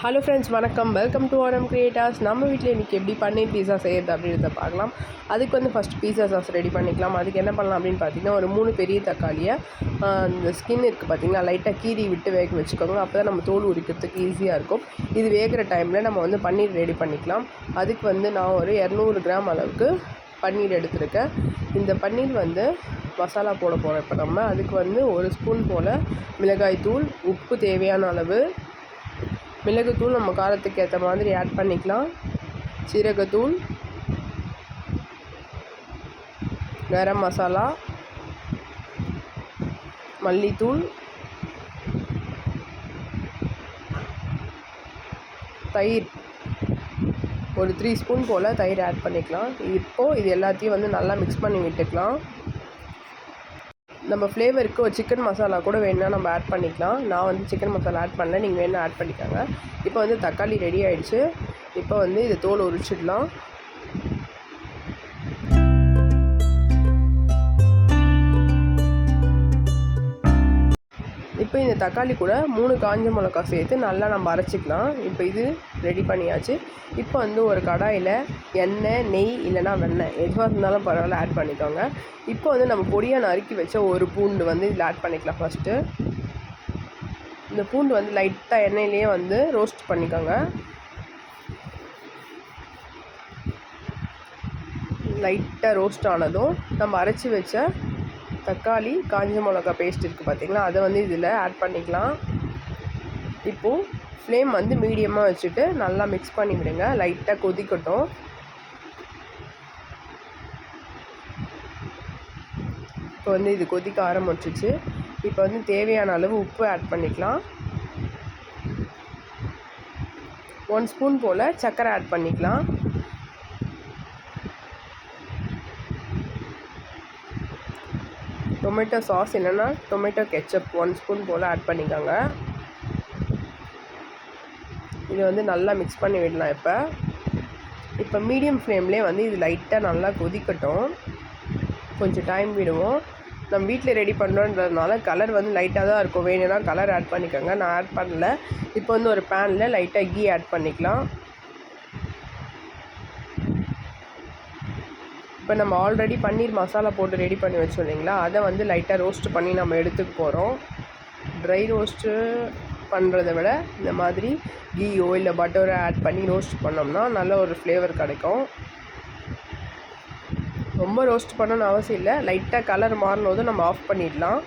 Hello friends, வணக்கம். Welcome to ஆரம் creators. நம்ம வீட்டில் இன்றைக்கி எப்படி பன்னீர் பீஸா செய்யறது அப்படின்றத பார்க்கலாம். அதுக்கு வந்து ஃபஸ்ட் பீஸா சாஸ் ரெடி பண்ணிக்கலாம். அதுக்கு என்ன பண்ணலாம் அப்படின்னு பார்த்தீங்கன்னா, ஒரு 3 பெரிய தக்காளியை இந்த ஸ்கின் இருக்குது பார்த்திங்கன்னா, லைட்டாக கீறி விட்டு வேக வச்சுக்கோங்க. அப்போ தான் நம்ம தோல் உரிக்கிறதுக்கு ஈஸியாக இருக்கும். இது வேகிற டைமில் நம்ம வந்து பன்னீர் ரெடி பண்ணிக்கலாம். அதுக்கு வந்து நான் ஒரு 200 கிராம் அளவுக்கு பன்னீர் எடுத்துருக்கேன். இந்த பன்னீர் வந்து மசாலா போட போகிறோம். இப்போ நம்ம அதுக்கு வந்து 1 ஸ்பூன் போல் மிளகாய் தூள், உப்பு தேவையான அளவு, மிளகுத்தூள் நம்ம காரத்துக்கு ஏற்ற மாதிரி ஆட் பண்ணிக்கலாம், சீரகத்தூள், கரம் மசாலா, மல்லித்தூள், தயிர் ஒரு 3 ஸ்பூன் போல் தயிர் ஆட் பண்ணிக்கலாம். இப்போது இது எல்லாத்தையும் வந்து நல்லா மிக்ஸ் பண்ணி விட்டுக்கலாம். நம்ம ஃப்ளேவருக்கு ஒரு சிக்கன் மசாலா கூட வேணுன்னா நம்ம ஆட் பண்ணிக்கலாம். நான் வந்து சிக்கன் மசாலா ஆட் பண்ணல, நீங்கள் வேணால் ஆட் பண்ணிக்கோங்க. இப்போ வந்து தக்காளி ரெடி ஆகிடுச்சு. இப்போ வந்து இது தோல் உரிச்சிடலாம். இப்போ இந்த தக்காளி கூட 3 காஞ்ச மிளகாய் சேர்த்து நல்லா நம்ம அரைச்சிக்கலாம். இப்போ இது ரெடி பண்ணியாச்சு. இப்போ வந்து ஒரு கடாயில் எண்ணெய், நெய் இல்லைனா வெண்ணெய் எதுவாக இருந்தாலும் பரவாயில்ல ஆட் பண்ணிக்கோங்க. இப்போ வந்து நம்ம பொடியாக நறுக்கி வச்ச ஒரு பூண்டு வந்து இதில் ஆட் பண்ணிக்கலாம். ஃபஸ்ட்டு இந்த பூண்டு வந்து லைட்டாக எண்ணெயிலேயே வந்து ரோஸ்ட் பண்ணிக்கோங்க. லைட்டாக ரோஸ்ட் ஆனதும் நம்ம அரைச்சி வச்ச தக்காளி, காஞ்ச மிளகா பேஸ்ட் இருக்குது பார்த்திங்களா, அதை வந்து இதில் ஆட் பண்ணிக்கலாம். இப்போது ஃப்ளேம் வந்து மீடியமாக வச்சுட்டு நல்லா மிக்ஸ் பண்ணி விடுங்க. லைட்டாக கொதிக்கட்டும். இப்போ வந்து இது கொதிக்க ஆரம்பிச்சிச்சு. இப்போ வந்து தேவையான அளவு உப்பு ஆட் பண்ணிக்கலாம். 1 ஸ்பூன் போல் சர்க்கரை ஆட் பண்ணிக்கலாம். டொமேட்டோ சாஸ் இல்லைன்னா டொமேட்டோ கெச்சப் 1 ஸ்பூன் போல் ஆட் பண்ணிக்கோங்க. இது வந்து நல்லா மிக்ஸ் பண்ணி விடலாம். இப்போ மீடியம் ஃப்ளேம்லேயே வந்து இது லைட்டாக நல்லா கொதிக்கட்டும். கொஞ்சம் டைம் விடுவோம். நம்ம வீட்டில் ரெடி பண்ணுறோன்றதுனால கலர் வந்து லைட்டாக தான் இருக்கும். வேணும்னா கலர் ஆட் பண்ணிக்கோங்க. நான் ஆட் பண்ணல. இப்போ வந்து ஒரு பேனில் லைட்டாக கீ ஆட் பண்ணிக்கலாம். இப்போ நம்ம ஆல்ரெடி பன்னீர் மசாலா போட்டு ரெடி பண்ணி வச்சோம் இல்லைங்களா, அதை வந்து லைட்டாக ரோஸ்ட் பண்ணி நம்ம எடுத்துக்க போகிறோம். ட்ரை ரோஸ்ட்டு பண்ணுறத விட இந்த மாதிரி கீயோ இல்லை பட்டரோ ஆட் பண்ணி ரோஸ்ட் பண்ணோம்னா நல்ல ஒரு ஃப்ளேவர் கிடைக்கும். ரொம்ப ரோஸ்ட் பண்ணணும்னு அவசியம் இல்லை. லைட்டாக கலர் மாறினதும் நம்ம ஆஃப் பண்ணிடலாம்.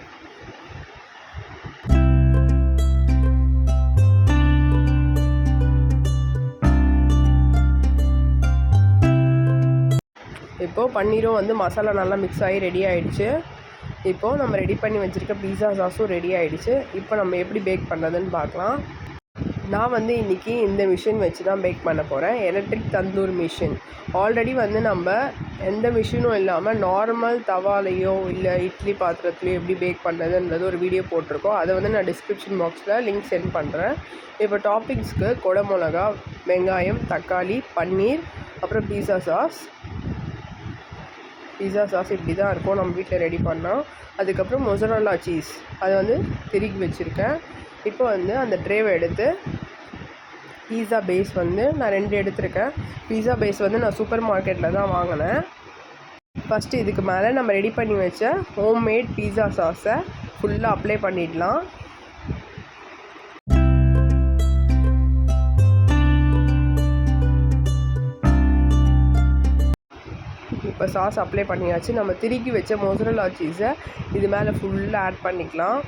இப்போது பன்னீரும் வந்து மசாலா நல்லா மிக்ஸ் ஆகி ரெடி ஆகிடுச்சு. இப்போது நம்ம ரெடி பண்ணி வச்சுருக்க பீஸா சாஸும் ரெடி ஆகிடுச்சு. இப்போ நம்ம எப்படி பேக் பண்ணுறதுன்னு பார்க்கலாம். நான் வந்து இன்றைக்கி இந்த மிஷின் வச்சு தான் பேக் பண்ண போகிறேன். Electric tandoor machine. ஆல்ரெடி வந்து நம்ம எந்த மிஷினும் இல்லாமல் நார்மல் தவாலையோ இல்லை இட்லி பாத்திரத்துலையோ எப்படி பேக் பண்ணுறதுன்றது ஒரு வீடியோ போட்டிருக்கோம். அதை வந்து நான் டிஸ்கிரிப்ஷன் பாக்ஸில் லிங்க் சென்ட் பண்ணுறேன். இப்போ டாப்பிக்ஸ்க்கு கொடை மிளகா, வெங்காயம், தக்காளி, பன்னீர், அப்புறம் பீஸா சாஸ் இப்படி தான் இருக்கும் நம்ம வீட்டில் ரெடி பண்ணோம். அதுக்கப்புறம் மொசரல்லா சீஸ் அதை வந்து திருக்கி வச்சுருக்கேன். இப்போ வந்து அந்த ட்ரேவை எடுத்து பீஸா பேஸ் வந்து நான் 2 எடுத்திருக்கேன். பீஸா பேஸ் வந்து நான் சூப்பர் மார்க்கெட்டில் தான் வாங்கினேன். ஃபஸ்ட்டு இதுக்கு மேலே நம்ம ரெடி பண்ணி வச்ச ஹோம்மேட் பீஸா சாஸை ஃபுல்லாக அப்ளை பண்ணிடலாம். இப்போ சாஸ் அப்ளை பண்ணியாச்சு. நம்ம திருக்கி வச்ச மொசரல்லா சீஸை இது மேலே ஃபுல்லாக ஆட் பண்ணிக்கலாம்.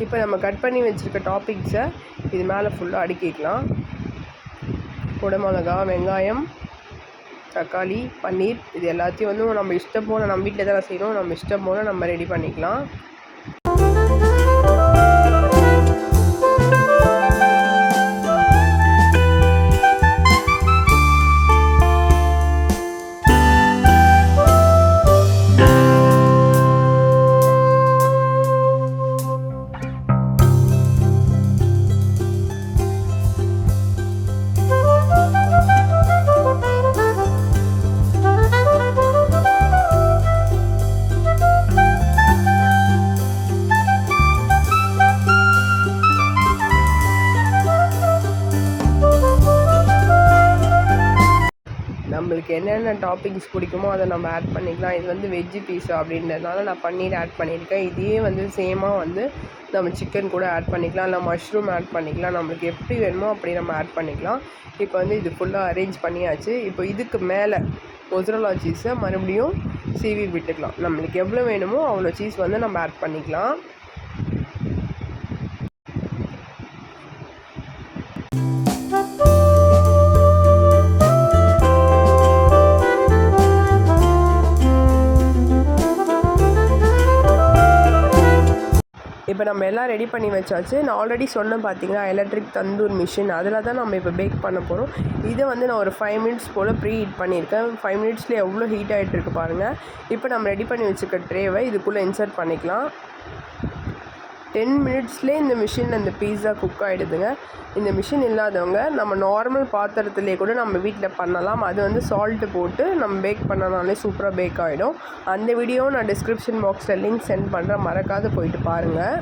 இப்போ நம்ம கட் பண்ணி வச்சுருக்க டாப்பிக்ஸை இது மேலே ஃபுல்லாக அடுக்கிக்கலாம். குடை மிளகா, வெங்காயம், தக்காளி, பன்னீர் இது எல்லாத்தையும் வந்து நம்ம இஷ்டம் போல், நம்ம வீட்டில் தான் செய்யணும், நம்ம இஷ்டம் போல் நம்ம ரெடி பண்ணிக்கலாம். நம்மளுக்கு என்னென்ன டாப்பிங்ஸ் பிடிக்குமோ அதை நம்ம ஆட் பண்ணிக்கலாம். இது வந்து வெஜ்ஜு பீஸா அப்படின்றதுனால நான் பன்னீர் ஆட் பண்ணியிருக்கேன். இதே வந்து சேமாக வந்து நம்ம சிக்கன் கூட ஆட் பண்ணிக்கலாம், இல்லை மஷ்ரூம் ஆட் பண்ணிக்கலாம். நம்மளுக்கு எப்படி வேணுமோ அப்படி நம்ம ஆட் பண்ணிக்கலாம். இப்போ வந்து இது ஃபுல்லாக அரேஞ்ச் பண்ணியாச்சு. இப்போ இதுக்கு மேலே மொசரல்லா சீஸை மறுபடியும் சீவி விட்டுக்கலாம். நம்மளுக்கு எவ்வளோ வேணுமோ அவ்வளோ சீஸ் வந்து நம்ம ஆட் பண்ணிக்கலாம். இப்போ நம்ம எல்லாம் ரெடி பண்ணி வச்சாச்சு. நான் ஆல்ரெடி சொன்னேன் பார்த்தீங்கன்னா எலக்ட்ரிக் தந்தூர் மிஷின், அதில் தான் நம்ம இப்போ பேக் பண்ண போகிறோம். இதை வந்து நான் ஒரு 5 மினிட்ஸ் போல் ப்ரீ ஹீட் பண்ணியிருக்கேன். 5 மினிட்ஸ்லேயே எவ்வளோ ஹீட் ஆகிட்டு இருக்கு பாருங்கள். இப்போ நம்ம ரெடி பண்ணி வச்சுக்க ட்ரேவை இதுக்குள்ளே இன்சர்ட் பண்ணிக்கலாம். 10 மினிட்ஸ்லேயே இந்த மிஷினில் இந்த பீஸா குக் ஆகிடுதுங்க. இந்த மிஷின் இல்லாதவங்க நம்ம நார்மல் பாத்திரத்துலேயே கூட நம்ம வீட்டில் பண்ணலாம். அது வந்து சால்ட்டு போட்டு நம்ம பேக் பண்ணனாலே சூப்பராக பேக் ஆகிடும். அந்த வீடியோவும் நான் டிஸ்கிரிப்ஷன் பாக்ஸில் லிங்க் சென்ட் பண்ணுறேன், மறக்காது போயிட்டு பாருங்கள்.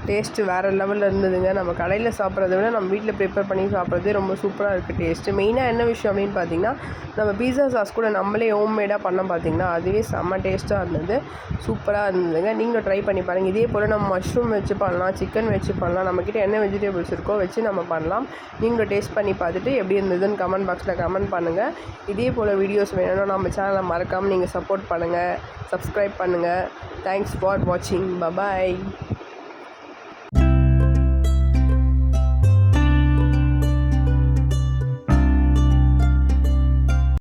டேஸ்ட்டு வேறு லெவலில் இருந்ததுங்க. நம்ம கடையில் சாப்பிட்றத விட நம்ம வீட்டில் ப்ரிப்பேர் பண்ணி சாப்பிட்றதே ரொம்ப சூப்பராக இருக்குது டேஸ்ட்டு. மெயினாக என்ன விஷயம் அப்படின்னு பார்த்தீங்கன்னா, நம்ம பீஸா சாஸ் கூட நம்மளே ஹோம்மேடாக பண்ண பார்த்திங்கன்னா அதுவே செம்ம டேஸ்ட்டாக இருந்தது, சூப்பராக இருந்ததுங்க. நீங்களும் ட்ரை பண்ணி பாருங்கள். இதே போல் நம்ம மஷ்ரூம் வச்சு பண்ணலாம், சிக்கன் வச்சு பண்ணலாம், நம்மக்கிட்ட என்ன வெஜிடபிள்ஸ் இருக்கோ வச்சு நம்ம பண்ணலாம். நீங்களும் டேஸ்ட் பண்ணி பார்த்துட்டு எப்படி இருந்ததுன்னு கமெண்ட் பாக்ஸில் கமெண்ட் பண்ணுங்கள். இதே போல் வீடியோஸ் வேணும்னா நம்ம சேனலை மறக்காமல் நீங்கள் சப்போர்ட் பண்ணுங்கள், சப்ஸ்கிரைப் பண்ணுங்கள். தேங்க்ஸ் ஃபார் வாட்சிங். பபாய்.